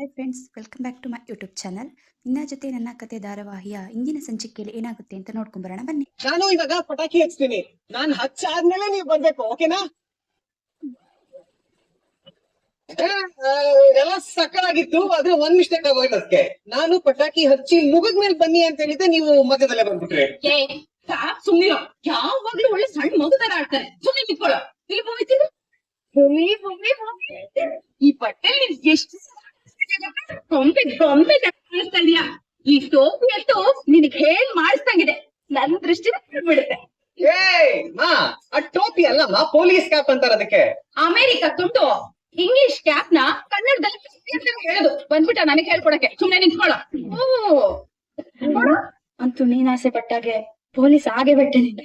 Hi friends, welcome back to my YouTube channel. ನಿನ್ನ ಜೊತೆ ನನ್ನ ಕತೆ ಧಾರಾವಾಹಿಯ ಇಂದಿನ ಸಂಚಿಕೆಯಲ್ಲಿ ಏನಾಗುತ್ತೆ ಅಂತ ನೋಡ್ಕೊಂಬರೋಣ ಬನ್ನಿ. ನಾನು ಇವಾಗ ಪಟಾಕಿ ಹಚ್ತೀನಿ. ನಾನ್ ಹಚ್ಚಾದ್ಮೇಲೆ ನೀವ್ ಬರ್ಬೇಕು, ಓಕೆನಾ? ಎಲ್ಲ ಸಕ್ಕತ್ತಾಗಿತ್ತು, ಆದ್ರೆ ಒಂದ್ ಮಿಸ್ಟೇಕ್ ಆಗೋಯ್ತು. ಅದಕ್ಕೆ ನಾನು ಪಟಾಕಿ ಹಚ್ಚಿ ಮುಗಿದ್ಮೇಲೆ ಬನ್ನಿ ಅಂತ ಹೇಳಿದ್ದೆ, ನೀವು ಮಧ್ಯದಲ್ಲೇ ಬಂದ್ಬಿಟ್ರಿ. ಸುಮ್ನಿರೋ, ಯಾವಾಗ್ಲೂ ಒಳ್ಳೆ ಸಣ್ಣ ಮಗು ತರ ಆಡ್ತಾರೆ. ಸುಮ್ನೆ ನಿಂತ್ಕೊಳ್ಳೋ. ಇಲ್ಲಿ ಹೋಗ್ತಿದ್ರು ಈ ಬಟ್ಟೆ ಎಷ್ಟು ಕೊಂಬೆ ಕೊಂಬೆ ಕಾಣಿಸ್ತಾ ಇದೀಯಾ? ಈ ಟೋಪಿ ಅಂತೂ ನಿನಗ್ ಹೇಳ್ ಮಾಡಿಸ್ದಂಗಿದೆ. ನನ್ ದೃಷ್ಟಿನ ಬಿಡುತ್ತೆ. ಆ ಟೋಪಿ ಅಲ್ಲಮ್ಮ, ಪೊಲೀಸ್ ಕ್ಯಾಪ್ ಅಂತಾರ ಅದಕ್ಕೆ. ಅಮೆರಿಕ ತುಂಡು ಇಂಗ್ಲಿಷ್ ಕ್ಯಾಪ್ ನ ಕನ್ನಡದಲ್ಲಿ ಅಂತ ಹೇಳೋದು ಬಂದ್ಬಿಟ್ಟ ನನಗೆ ಹೇಳ್ಕೊಡಕ್ಕೆ. ಸುಮ್ನೆ ನಿಂತ್ಕೊಳ್ಳೋ. ಅಂತೂ ನೀನ್ ಆಸೆ ಪಟ್ಟಾಗೆ ಪೊಲೀಸ್ ಆಗೆ ಬಿಟ್ಟೆ. ನೀನು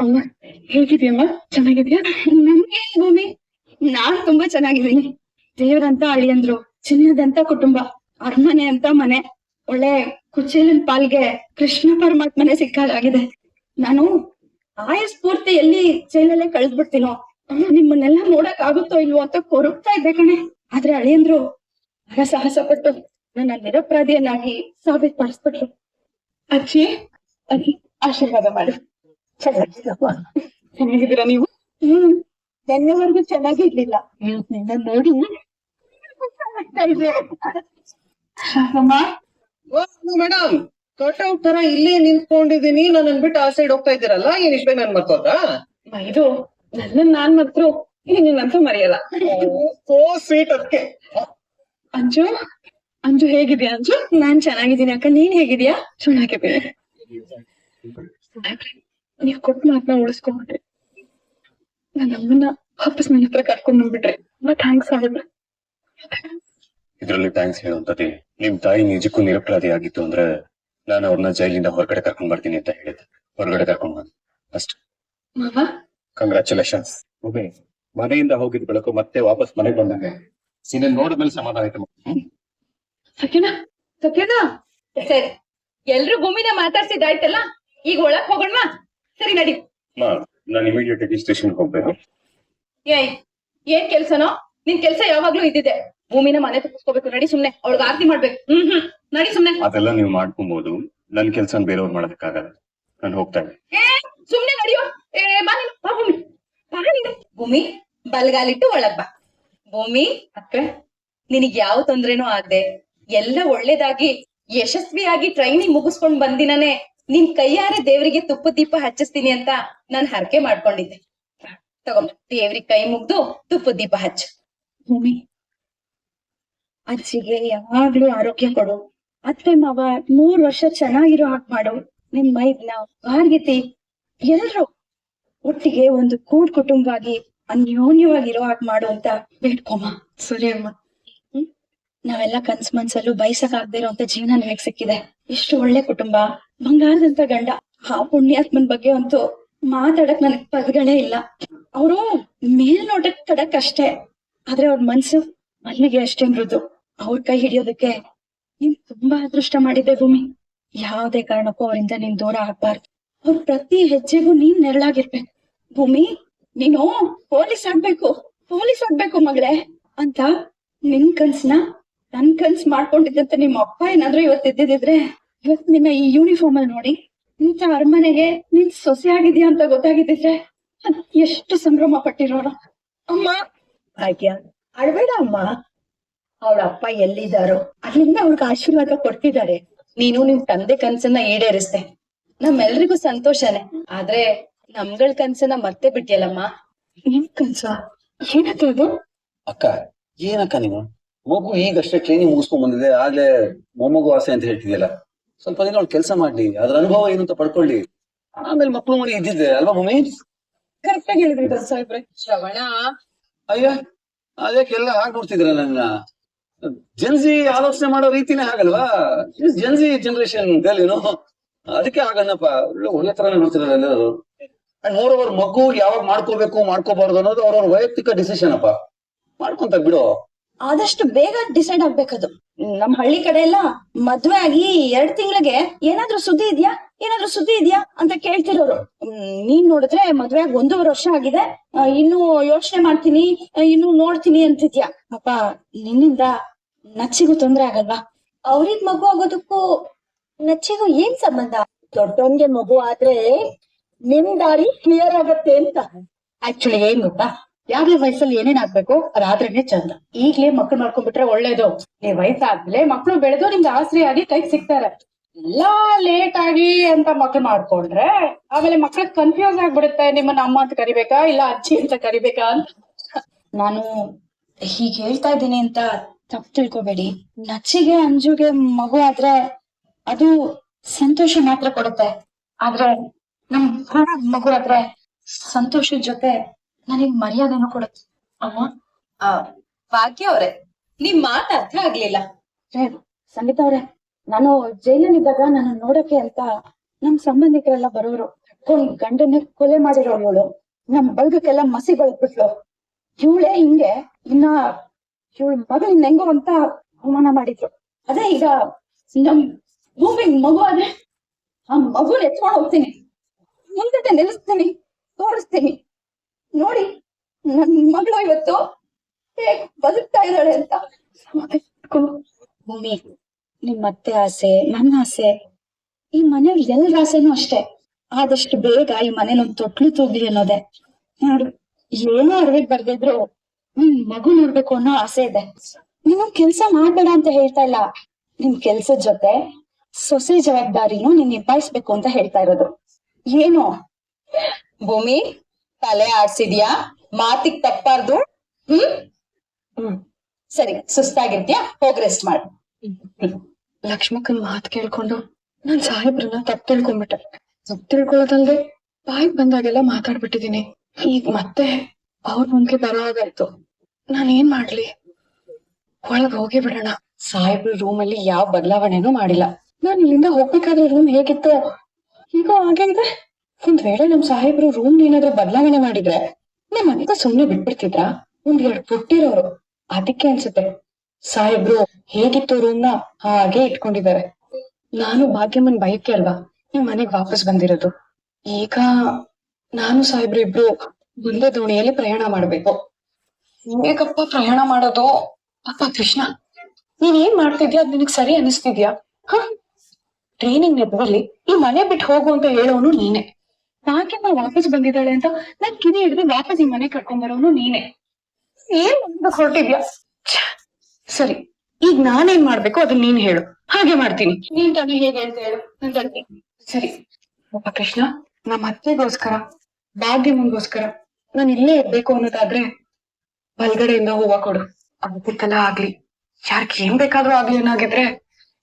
ಅಮ್ಮ ಹೇಗಿದ್ಯಮ್ಮ? ಚೆನ್ನಾಗಿದ್ಯಾ? ನಮ್ಗೆ ಭೂಮಿ, ನಾನ್ ತುಂಬಾ ಚೆನ್ನಾಗಿದ್ದೀನಿ. ದೇವ್ರಂತ ಅಳಿಯಂದ್ರು, ಚಿನ್ನದಂತ ಕುಟುಂಬ, ಅರಮನೆ ಅಂತ ಮನೆ, ಒಳ್ಳೆ ಕುಚೇಲನ್ ಪಾಲ್ಗೆ ಕೃಷ್ಣ ಪರಮಾತ್ಮನೆ ಸಿಕ್ಕಾಗಿದೆ. ನಾನು ಆಯಸ್ಫೂರ್ತಿ ಎಲ್ಲಿ ಜೈಲಲ್ಲೇ ಕಳೆದ್ಬಿಡ್ತೀನೋ, ನಿಮ್ಮನ್ನೆಲ್ಲ ನೋಡಕ್ ಆಗುತ್ತೋ ಇಲ್ವೋ ಅಂತ ಕೊರಗ್ತಾ ಇದ್ದೆ ಕಣೆ. ಆದ್ರೆ ಅಳಿಯಂದ್ರು ಸಾಹಸ ಪಟ್ಟು ನನ್ನ ನಿರಪರಾಧಿಯನ್ನಾಗಿ ಸಾಬೀತುಪಡಿಸ್ಬಿಟ್ರು. ಅಜ್ಜಿ ಅಜ್ಜಿ ಆಶೀರ್ವಾದ ಮಾಡಿ. ಚೆನ್ನಾಗಿದ್ದೀರಾ ನೀವು? ನಿನ್ನೆವರೆಗೂ ಚೆನ್ನಾಗಿರ್ಲಿಲ್ಲ, ನಿನ್ನ ನೋಡಿ ಮೇಡಮ್, ಕಟ್ಔಟ್ ತರ ಇಲ್ಲೇ ನಿಂತ್ಕೊಂಡಿದೀನಿ, ನಾನು ಅನ್ಬಿಟ್ಟು ಆ ಸೈಡ್ ಹೋಗ್ತಾ ಇದ್ದೀರಲ್ಲ, ಏನ್ ಇಷ್ಟ ಬೇಗ ನನ್ ಮರ್ತೋದ್ರಾ? ಇದು ನನ್ನ ನಾನ್ ಮಾತ್ರ ನಿನ್ನಂತೂ ಮರೆಯಲ್ಲ. So sweet. ಅದಕ್ಕೆ ಅಂಜು ಅಂಜು ಹೇಗಿದ್ಯಾ? ಅಂಜು ನಾನ್ ಚೆನ್ನಾಗಿದ್ದೀನಿ ಅಕ್ಕ, ನೀನ್ ಹೇಗಿದ್ಯಾ? ಚೆನ್ನಾಗಿದ್ದೀನಿ. ನೀವ್ ಕೊಟ್ಟ ಮಾತನ್ನ ಉಳಿಸ್ಕೊಂಡ್ಬಿಟ್ರಿ, ನನ್ನ ಅಮ್ಮನ ವಾಪಸ್ ನನ್ನ ಹತ್ರ ಕರ್ಕೊಂಡ್ ಬಂದ್ಬಿಟ್ರಿ. ಥ್ಯಾಂಕ್ಸ್ ಸಾಹೇಬ್ರೆ. ಇದ್ರಲ್ಲಿ ಥ್ಯಾಂಕ್ಸ್ ಹೇಳುವಂತದ್ದೇ. ನಿಮ್ ತಾಯಿ ನಿಜಕ್ಕೂ ನಿರಪರಾಧಿ ಆಗಿತ್ತು ಅಂದ್ರೆ ನಾನು ಅವ್ರನ್ನ ಜೈಲಿಂದ ಹೊರಗಡೆ ಕರ್ಕೊಂಡ್ ಬರ್ತೀನಿ ಅಂತ ಹೇಳಿದ್ದೆ. ಹೊರಗಡೆ ಕರ್ಕೊಂಡ್ ಬಂದ್ ಅಷ್ಟೇ. ಮಾವ ಕಂಗ್ರಾಚುಲೇಷನ್ಸ್. ಮನೆಯಿಂದ ಹೋಗಿದ್ ಬೆಳಕು ಮತ್ತೆ ವಾಪಸ್ ಮನೆಗೆ ಬಂದಂಗೆ. ಸೀನೆ ನೋಡಿದ್ಮೇಲೆ ಸಮಾಧಾನ ಆಯ್ತು. ಸತ್ಯನಾ ಸತ್ಯನಾ ಸರಿ, ಎಲ್ರು ಭೂಮಿನ ಮಾತಾಡ್ಸಿದ್ದಾಯ್ತಲ್ಲ, ಈಗ ಒಳಗ್ ಹೋಗೋಣ. ಸರಿ ನಡಿ. ನಾನು ಇಮಿಡಿಯೇಟ್ ಆಗಿ ಸ್ಟೇಷನ್ ಹೋಗ್ಬೇಕು. ಏನ್ ಕೆಲ್ಸನೋ? ನಿನ್ ಕೆಲ್ಸ ಯಾವಾಗ್ಲೂ ಇದ್ದಿದೆ. ಭೂಮಿನ ಮನೆ ತಪ್ಪಿಸ್ಕೋಬೇಕು. ನಡಿ ಸುಮ್ನೆ, ಅವಳಿಗೆ ಆರತಿ ಮಾಡ್ಬೇಕು. ನಡಿ ಸುಮ್ನೆ. ಅದೆಲ್ಲ ನೀವು ಮಾಡ್ಕೊಬಹುದು, ನನ್ ಕೆಲ್ಸನ ಬೇರೆಯವ್ರು ಮಾಡೋದಕ್ಕಾಗಲ್ಲ. ನಾನು ಹೋಗ್ತಾ ಇದ್ದೆ. ಸುಮ್ನೆ ನಡಿಯೋ. ಭೂಮಿ ಬಲ್ಗಾಲಿಟ್ಟು ಒಳಗ್ ಬಾ. ಭೂಮಿ ಅಕ್ಕ, ನಿನಗ್ ಯಾವ ತೊಂದ್ರೆನೂ ಆಗದೆ ಎಲ್ಲ ಒಳ್ಳೇದಾಗಿ ಯಶಸ್ವಿಯಾಗಿ ಟ್ರೈನಿಂಗ್ ಮುಗಿಸ್ಕೊಂಡ್ ಬಂದಿನೇ ನಿನ್ ಕೈಯಾರೆ ದೇವರಿಗೆ ತುಪ್ಪ ದೀಪ ಹಚ್ಚಿಸ್ತೀನಿ ಅಂತ ನಾನ್ ಹರಕೆ ಮಾಡ್ಕೊಂಡಿದ್ದೆ. ತಗೊಂಡ್ ದೇವ್ರಿಗೆ ಕೈ ಮುಗ್ದು ತುಪ್ಪ ದೀಪ ಹಚ್ಚು. ಭೂಮಿ, ಅಜ್ಜಿಗೆ ಯಾವಾಗ್ಲೂ ಆರೋಗ್ಯ ಕೊಡು. ಅತ್ತೆ ಮಾವ 3 ವರ್ಷ ಚೆನ್ನಾಗಿರೋ ಹಾಗೆ ಮಾಡು. ನಿಮ್ ಮೈದ್ನ ಭಾರ್ಗತಿ ಎಲ್ರು ಒಟ್ಟಿಗೆ ಒಂದು ಕೂಡ್ ಕುಟುಂಬವಾಗಿ ಅನ್ಯೋನ್ಯವಾಗಿರೋ ಹಾಗೆ ಮಾಡು ಅಂತ ಬೇಡ್ಕೊಮ್ಮ. ಸರಿ ಅಮ್ಮ. ನಾವೆಲ್ಲ ಕನ್ಸ್ ಮನ್ಸಲ್ಲೂ ಬಯಸಕ್ ಆಗದೆ ಇರೋಂತ ಜೀವನ ನಿಮಗ್ ಸಿಕ್ಕಿದೆ. ಎಷ್ಟು ಒಳ್ಳೆ ಕುಟುಂಬ, ಬಂಗಾರದಂತ ಗಂಡ. ಆ ಪುಣ್ಯಾತ್ಮನ್ ಬಗ್ಗೆ ಅಂತೂ ಮಾತಾಡಕ್ ನನಗ್ ಪದಗಳೇ ಇಲ್ಲ. ಅವರು ಮೇಲ್ನೋಟಕ್ ಕಡಕ್ ಅಷ್ಟೇ, ಆದ್ರೆ ಅವ್ರ ಮನ್ಸು ಮಲ್ಲಿಗೆ ಅಷ್ಟೇ ಮೃದು. ಅವ್ರ ಕೈ ಹಿಡಿಯೋದಕ್ಕೆ ನೀನ್ ತುಂಬಾ ಅದೃಷ್ಟ ಮಾಡಿದ್ದೆ ಭೂಮಿ. ಯಾವ್ದೇ ಕಾರಣಕ್ಕೂ ಅವರಿಂದ ನೀನ್ ದೂರ ಆಗ್ಬಾರ್ದು. ಅವ್ರ ಪ್ರತಿ ಹೆಜ್ಜೆಗೂ ನೀನ್ ನೆರಳಾಗಿರ್ಬೇಕು. ಭೂಮಿ, ನೀನು ಪೊಲೀಸ್ ಆಗ್ಬೇಕು ಮಗಳೇ ಅಂತ ನಿನ್ ಕನ್ಸ್ನ ನನ್ ಕನ್ಸ್ ಮಾಡ್ಕೊಂಡಿದ್ದಂತ ನಿಮ್ಮ ಅಪ್ಪ ಏನಾದ್ರೂ ಇವತ್ತಿದ್ದಿದ್ರೆ, ಇವತ್ ನಿನ್ನ ಈ ಯೂನಿಫಾರ್ಮ್ ಅಲ್ಲಿ ನೋಡಿ ಇಂಥ ಅರಮನೆಗೆ ನೀನ್ ಸೊಸೆ ಆಗಿದ್ಯಾ ಅಂತ ಗೊತ್ತಾಗಿದ್ದಿದ್ರೆ ಎಷ್ಟು ಸಂಭ್ರಮ ಪಟ್ಟಿರೋರು. ಅಮ್ಮ ಆಯ್ತಾ, ಅಳ್ಬೇಡ ಅಮ್ಮ. ಅವಳ ಅಪ್ಪ ಎಲ್ಲಿದ್ದಾರೋ ಅಲ್ಲಿಂದ ಅವ್ರಿಗೆ ಆಶೀರ್ವಾದ ಕೊಡ್ತಿದ್ದಾರೆ. ನೀನು ನಿಮ್ ತಂದೆ ಕನ್ಸನ್ನ ಈಡೇರಿಸ್ದೆ, ನಮ್ಮೆಲ್ರಿಗೂ ಸಂತೋಷನೇ. ಆದ್ರೆ ನಮ್ಗಳ ಕನ್ಸನ್ನ ಮತ್ತೆ ಬಿಟ್ಟಿಯಲ್ಲಮ್ಮ. ನಿನ್ ಕನ್ಸ ಏನದು? ಅಕ್ಕ, ಏನಕ್ಕ ನೀನು? ಮಗು ಈಗಷ್ಟೇ ಟ್ರೈನಿಂಗ್ ಮುಗಿಸ್ಕೊಂಡ್ ಬಂದಿದೆ, ಆಗ್ಲೇ ಮೊಮ್ಮಗು ಆಸೆ ಅಂತ ಹೇಳ್ತಿದ್ಯಲ್ಲ. ಸ್ವಲ್ಪ ದಿನ ಅವ್ಳು ಕೆಲಸ ಮಾಡ್ಲಿ, ಅದ್ರ ಅನುಭವ ಏನು ಅಂತ ಪಡ್ಕೊಳ್ಳಿ, ಆಮೇಲೆ ಮಕ್ಳು ಮರಿ ಇದ್ದಿದ್ದೆ ಅಲ್ವಾ ಮಮ್ಮಿ? ಕರೆಕ್ಟ್ ಆಗಿ ಹೇಳಿದ್ರಿ ಸಾಹೇಬ್ರೆ. ಶ್ರವಣ, ಅಯ್ಯ ಅದಕ್ಕೆಲ್ಲ ಹಾಗೆ ನೋಡ್ತಿದ್ರ ನನ್ನ. ಜನ್ಸಿ ಆಲೋಚನೆ ಮಾಡೋ ರೀತಿನೇ ಹಾಗಲ್ವಾ? ಜನ್ಸಿ ಜನರೇಷನ್ ಏನು, ಅದಕ್ಕೆ ಹಾಗನ್ನಪ್ಪ. ಒಳ್ಳೆ ತರಾನೇ ನೋಡ್ತಿದ್ದಾರೆ ಎಲ್ಲರೂ. ಅಂಡ್ ಮೋರ್ ಓವರ್, ಮಗು ಯಾವಾಗ ಮಾಡ್ಕೋಬೇಕು ಮಾಡ್ಕೋಬಾರ್ದು ಅನ್ನೋದು ಅವ್ರವ್ರ ವೈಯಕ್ತಿಕ ಡಿಸಿಷನ್ ಅಪ್ಪ. ಮಾಡ್ಕೊಂತ ಬಿಡು. ಆದಷ್ಟು ಬೇಗ ಡಿಸೈಡ್ ಆಗ್ಬೇಕದು. ನಮ್ ಹಳ್ಳಿ ಕಡೆ ಎಲ್ಲ ಮದ್ವೆ ಆಗಿ 2 ತಿಂಗಳಿಗೆ ಏನಾದ್ರೂ ಸುದ್ದಿ ಇದ್ಯಾ ಅಂತ ಕೇಳ್ತಿರೋರು. ನೀನ್ ನೋಡಿದ್ರೆ ಮದ್ವೆ ಆಗಿ 1.5 ವರ್ಷ ಆಗಿದೆ, ಇನ್ನು ಯೋಚನೆ ಮಾಡ್ತೀನಿ, ಇನ್ನು ನೋಡ್ತೀನಿ ಅಂತಿದ್ಯಾ. ಅಪ್ಪ, ನಿನ್ನಿಂದ ನಚ್ಚಿಗೂ ತೊಂದ್ರೆ ಆಗಲ್ವಾ? ಅವ್ರಿಗ್ ಮಗು ಆಗೋದಕ್ಕೂ ನಚ್ಚಿಗೂ ಏನ್ ಸಂಬಂಧ? ದೊಡ್ಡವನ್ಗೆ ಮಗು ಆದ್ರೆ ನಿಮ್ ದಾರಿ ಕ್ಲಿಯರ್ ಆಗತ್ತೆ ಅಂತ. ಆಕ್ಚುಲಿ ಏನ್ ಗೊತ್ತಾ, ಯಾವ್ದೇ ವಯಸ್ಸಲ್ಲಿ ಏನೇನ್ ಆಗ್ಬೇಕು ಅದಾದ್ರೇನೆ ಚಂದ. ಈಗ್ಲೇ ಮಕ್ಳು ಮಾಡ್ಕೊಂಡ್ಬಿಟ್ರೆ ಒಳ್ಳೇದು. ನೀವ್ ವಯಸ್ಸಾದ್ಮೇಲೆ ಮಕ್ಳು ಬೆಳೆದು ನಿಮ್ಗೆ ಆಸರೆ ಆಗಿ ಕೈಗೆ ಸಿಗ್ತಾರೆ. ಎಲ್ಲಾ ಲೇಟ್ ಆಗಿ ಅಂತ ಮಕ್ಳು ಮಾಡ್ಕೊಂಡ್ರೆ ಆಮೇಲೆ ಮಕ್ಳಿಗೆ ಕನ್ಫ್ಯೂಸ್ ಆಗ್ಬಿಡುತ್ತೆ, ನಿಮ್ಮನ್ನ ಅಮ್ಮ ಅಂತ ಕರಿಬೇಕಾ ಇಲ್ಲ ಅಜ್ಜಿ ಅಂತ ಕರಿಬೇಕಾ ಅಂತ. ನಾನು ಹೀಗ್ ಹೇಳ್ತಾ ಇದ್ದೀನಿ ಅಂತ ತಪ್ಪು ತಿಳ್ಕೊಬೇಡಿ. ನಚ್ಚಿಗೆ ಅಂಜುಗೆ ಮಗು ಆದ್ರೆ ಅದು ಸಂತೋಷ ಮಾತ್ರ ಕೊಡುತ್ತೆ. ಆದ್ರೆ ನಮ್ ಹೊರಗ್ ಮಗು ಆದ್ರೆ ಸಂತೋಷದ ಜೊತೆ ನನಗ್ ಮರ್ಯಾದೆನೂ ಕೊಡುತ್ತೆ. ಅಮ್ಮ, ಭಾಗ್ಯ ಅವ್ರೆ, ನಿಮ್ ಮಾತ್ ಅರ್ಥ ಆಗ್ಲಿಲ್ಲ. ಸಂಗೀತ ಅವ್ರೆ, ನಾನು ಜೈಲಲ್ಲಿದ್ದಾಗ ನನ್ನ ನೋಡಕ್ಕೆ ಅಂತ ನಮ್ ಸಂಬಂಧಿಕರೆಲ್ಲ ಬರೋರು. ಗಂಡನ್ನೇ ಕೊಲೆ ಮಾಡಿರೋಳು ಇವಳು. ನಮ್ ಬಳಗಕ್ಕೆಲ್ಲ ಮಸಿ ಬಳದ್ಬಿಟ್ಲು. ಇವಳೇ ಹಿಂಗೆ ಇನ್ನ ಇವಳ ಮಗಳು ಹೆಂಗೋ ಅಂತ ಅವಮಾನ ಮಾಡಿದ್ರು. ಅದೇ ಈಗ ನಮ್ ಭೂಮಿಗ್ ಮಗು ಆದ್ರೆ ಆ ಮಗುನ ಎತ್ಕೊಂಡು ಹೋಗ್ತೀನಿ, ಮುಂದೆ ನಿಲ್ಲಿಸ್ತೀನಿ, ತೋರಿಸ್ತೀನಿ. ನೋಡಿ ನನ್ ಮಗಳು ಇವತ್ತು ಹೇಗ್ ಬದುಕ್ತಾ ಇದ್ದಾಳೆ ಅಂತ. ಭೂಮಿ, ನಿಮ್ ಅತ್ತೆ ಆಸೆ, ನನ್ನ ಆಸೆ, ಈ ಮನೇಲಿ ಎಲ್ರ ಆಸೆನೂ ಅಷ್ಟೇ. ಆದಷ್ಟು ಬೇಗ ಈ ಮನೇಲಿ ಒಂದ್ ತೊಟ್ಲು ತೂಗ್ಲಿ ಅನ್ನೋದೆ. ನೋಡು, ಏನೋ ಅರ್ವಿಗ್ ಬರ್ದಿದ್ರು ಮಗು ನೋಡ್ಬೇಕು ಅನ್ನೋ ಆಸೆ ಇದೆ. ನೀನು ಕೆಲ್ಸ ಮಾಡ್ಬೇಡ ಅಂತ ಹೇಳ್ತಾ ಇಲ್ಲ, ನಿಮ್ ಕೆಲ್ಸದ ಜೊತೆ ಸೊಸೆ ಜವಾಬ್ದಾರಿನೂ ನೀನ್ ನಿಭಾಯಿಸ್ಬೇಕು ಅಂತ ಹೇಳ್ತಾ ಇರೋದು. ಏನು ಭೂಮಿ, ತಲೆ ಆಡ್ಸಿದ್ಯಾ? ಮಾತಿಗ್ ತಪ್ಪಾರ್ದು. ಸರಿ, ಸುಸ್ತಾಗಿರ್ತೀಯಾ? ಹೋಗ್ ರೆಸ್ಟ್ ಮಾಡು. ಲಕ್ಷ್ಮಕ್ಕನ್ ಮಾತು ಕೇಳ್ಕೊಂಡು ನಾನ್ ಸಾಹೇಬ್ರನ್ನ ತಪ್ಪು ತಿಳ್ಕೊಂಡ್ಬಿಟ್ಟೆ. ತಪ್ಪು ತಿಳ್ಕೊಳ್ಳೋದಲ್ದೆ ಬಾಯಿಗೆ ಬಂದಾಗೆಲ್ಲ ಮಾತಾಡ್ಬಿಟ್ಟಿದೀನಿ. ಈಗ ಮತ್ತೆ ಅವ್ರ ಮುಂದೆ ಬರೋ ಹಾಗಾಯ್ತು. ನಾನೇನ್ ಮಾಡ್ಲಿ? ಒಳಗ್ ಹೋಗಿ ಬಿಡೋಣ. ಸಾಹೇಬ್ರ ರೂಮ್ ಅಲ್ಲಿ ಯಾವ ಬದಲಾವಣೆನೂ ಮಾಡಿಲ್ಲ. ನಾನ್ ಇಲ್ಲಿಂದ ಹೋಗ್ಬೇಕಾದ್ರೆ ರೂಮ್ ಹೇಗಿತ್ತು ಈಗ ಹಾಗೆ ಇದೆ. ಒಂದ್ ವೇಳೆ ನಮ್ ಸಾಹೇಬ್ರು ರೂಮ್ ಏನಾದ್ರೂ ಬದಲಾವಣೆ ಮಾಡಿದ್ರೆ ನಿಮ್ ಮನೆಗೆ ಸುಮ್ನೆ ಬಿಟ್ಬಿಡ್ತಿದ್ರ? ಒಂದ್ 2 ಪುಟ್ಟಿರೋರು. ಅದಕ್ಕೆ ಅನ್ಸುತ್ತೆ ಸಾಹೇಬ್ರು ಹೇಗಿತ್ತು ರೂಮ್ ನ ಹಾಗೆ ಇಟ್ಕೊಂಡಿದ್ದಾರೆ. ನಾನು ಭಾಗ್ಯಮ್ಮನ್ ಬಯಕೆ ಅಲ್ವಾ ನಿಮ್ ಮನೆಗ್ ವಾಪಸ್ ಬಂದಿರೋದು. ಈಗ ನಾನು ಸಾಹೇಬ್ರು ಇಬ್ರು ಒಂದೇ ದೋಣಿಯಲ್ಲಿ ಪ್ರಯಾಣ ಮಾಡ್ಬೇಕು. ಹೇಗಪ್ಪ ಪ್ರಯಾಣ ಮಾಡೋದು? ಅಪ್ಪ ಕೃಷ್ಣ, ನೀನ್ ಏನ್ ಮಾಡ್ತಿದ್ಯಾ? ಅದ್ ನಿನಗ್ ಸರಿ ಅನಿಸ್ತಿದ್ಯಾ? ಟ್ರೈನಿಂಗ್ ನೆಪದಲ್ಲಿ ಈ ಮನೆ ಬಿಟ್ಟು ಹೋಗು ಅಂತ ಹೇಳೋನು ನೀನೆ. ಭಾಗ್ಯಮ್ಮ ವಾಪಸ್ ಬಂದಿದ್ದಾಳೆ ಅಂತ ನಾನ್ ಕಿವಿ ಹಿಡಿದು ವಾಪಸ್ ಈ ಮನೆ ಕರ್ಕೊಂಡ್ ಬರೋನು ನೀನೆ. ಏನ್ ಹೊರಟಿದ್ಯಾ? ಸರಿ, ಈಗ ನಾನೇನ್ ಮಾಡ್ಬೇಕು ಅದನ್ನ ನೀನ್ ಹೇಳು, ಹಾಗೆ ಮಾಡ್ತೀನಿ. ನೀನ್ ತಾನೇ ಹೇಗೆ ಹೇಳ್ತಾ ಹೇಳು, ನನ್ ತಂದೆ. ಸರಿ ಅಪ್ಪ ಕೃಷ್ಣ, ನಮ್ಮ ಅತ್ತೆಗೋಸ್ಕರ ಭಾಗ್ಯಮ್ಮಗೋಸ್ಕರ ನಾನು ಇಲ್ಲೇ ಇರ್ಬೇಕು ಅನ್ನೋದಾದ್ರೆ ಬಲ್ಗಡೆಯಿಂದ ಹೂವ ಕೊಡು. ಅದಕ್ಕೆಲ್ಲ ಆಗ್ಲಿ, ಯಾರ್ಗ್ ಏನ್ ಬೇಕಾದ್ರೂ ಆಗ್ಲಿ ಅನ್ನೋಗಿದ್ರೆ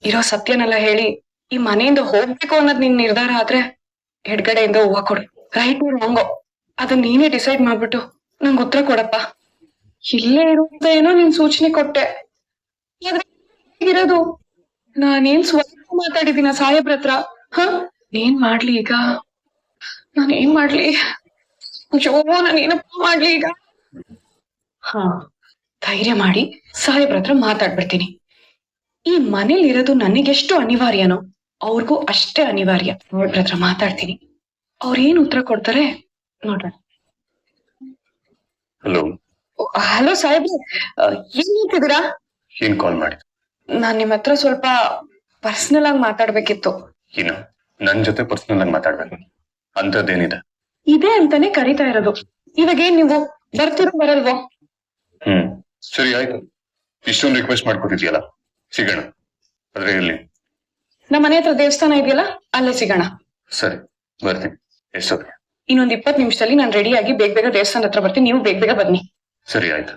ಇರೋ ಸತ್ಯನೆಲ್ಲ ಹೇಳಿ ಈ ಮನೆಯಿಂದ ಹೋಗ್ಬೇಕು ಅನ್ನೋದ್ ನಿನ್ ನಿರ್ಧಾರ ಆದ್ರೆ ಎಡ್ಗಡೆಯಿಂದ ಹೂವ ಕೊಡು. ರೈಟ್ ರಾಂಗೋ ಅದನ್ನ ನೀನೇ ಡಿಸೈಡ್ ಮಾಡ್ಬಿಟ್ಟು ನಂಗೆ ಉತ್ತರ ಕೊಡಪ್ಪ. ಇಲ್ಲೇ ಇರುವಂತ ಏನೋ ನೀನ್ ಸೂಚನೆ ಕೊಟ್ಟೆ, ಇರೋದು ನಾನೇನ್ ಸ್ವಲ್ಪ ಮಾತಾಡಿದೀನ ಸಾಹೇಬ್ರ ಹತ್ರ? ಏನ್ ಮಾಡ್ಲಿ ಈಗ? ನಾನೇನ್ ಮಾಡ್ಲಿ? ಅಯ್ಯೋ, ನಾನೇನಪ್ಪ ಮಾಡ್ಲಿ ಈಗ? ಧೈರ್ಯ ಮಾಡಿ ಸಾಹೇಬ್ರ ಹತ್ರ ಮಾತಾಡ್ಬಿಡ್ತೀನಿ. ಈ ಮನೇಲಿ ಇರೋದು ನನಗೆಷ್ಟು ಅನಿವಾರ್ಯನೋ ಅವ್ರಿಗೂ ಅಷ್ಟೇ ಅನಿವಾರ್ಯ. ಅವ್ರ ಹತ್ರ ಮಾತಾಡ್ತೀನಿ, ಅವ್ರೇನ್ ಉತ್ತರ ಕೊಡ್ತಾರೆ ನೋಡೋಣ. ಹಲೋ. ಹಲೋ ಸಾಹೇಬ್ರೆ, ಏನ್ ಹೇಳ್ತಿದ್ದೀರಾ? ಏನ್ ಕಾಲ್ ಮಾಡಿ? ನಾನ್ ನಿಮ್ ಹತ್ರ ಸ್ವಲ್ಪ ಪರ್ಸನಲ್ ಆಗಿ ಮಾತಾಡ್ಬೇಕಿತ್ತು. ಏನು ನನ್ ಜೊತೆ ಪರ್ಸನಲ್ ಆಗಿ ಮಾತಾಡ್ಬೇಕು? ಅಂತದ್ದೇನಿದೆ? ಇದೆ ಅಂತಾನೆ ಕರಿತಾ ಇರೋದು. ಇವಾಗೇನ್ ನೀವು ಬರ್ತಿರೋ ಬರಲ್ವೋ? ಸರಿ ಆಯ್ತು, ಇಷ್ಟೊಂದು ರಿಕ್ವೆಸ್ಟ್ ಮಾಡ್ಕೊತಿದ್ಯಲ್ಲ, ಸಿಗೋಣ. ಆದ್ರೆ ಇಲ್ಲಿ ನಮ್ಮ ಮನೆ ಹತ್ರ ದೇವಸ್ಥಾನ ಇದೆಯಲ್ಲ, ಅಲ್ಲೇ ಸಿಗೋಣ. ಸರಿ, ಬರ್ತೀನಿ. ಎಷ್ಟೊತ್ತಿಗೆ? ಇನ್ನೊಂದ್ 20 ನಿಮಿಷದಲ್ಲಿ ನಾನು ರೆಡಿಯಾಗಿ ಬೇಗ ಬೇಗ ದೇವಸ್ಥಾನದ ಹತ್ರ ಬರ್ತೀನಿ, ನೀವು ಬೇಗ ಬೇಗ ಬನ್ನಿ. ಸರಿ ಆಯ್ತು.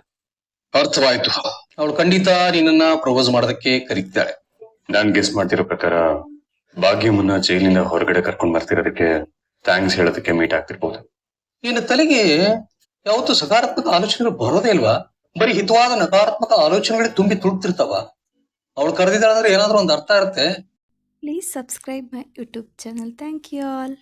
ಅರ್ಥವಾಯ್ತು. ಅವಳು ಖಂಡಿತ ನಿನ್ನನ್ನ ಪ್ರಪೋಸ್ ಮಾಡೋದಕ್ಕೆ ಕರೀತಿದ್ದಾಳೆ. ನಾನ್ ಗೆಸ್ ಮಾಡ್ತಿರೋ ಪ್ರಕಾರ ಭಾಗ್ಯಮ್ಮನ್ನ ಜೈಲಿಂದ ಹೊರಗಡೆ ಕರ್ಕೊಂಡ್ ಬರ್ತಿರೋದಕ್ಕೆ ಥ್ಯಾಂಕ್ಸ್ ಹೇಳೋದಕ್ಕೆ ಮೀಟ್ ಆಗ್ತಿರ್ಬೋದು. ನಿನ್ನ ತಲೆಗೆ ಯಾವತ್ತೂ ಸಕಾರಾತ್ಮಕ ಆಲೋಚನೆಗಳು ಬರೋದೇ ಇಲ್ವಾ? ಬರೀ ಹಿತವಾದ ನಕಾರಾತ್ಮಕ ಆಲೋಚನೆಗಳೇ ತುಂಬಿ ತುಳುಕ್ತಿರ್ತಾವ. ಅವಳು ಕರೆದಿದ್ದಾಳೆ ಅಂದ್ರೆ ಏನಾದ್ರೂ ಒಂದು ಅರ್ಥ ಇರುತ್ತೆ. Please subscribe my YouTube channel. Thank you all.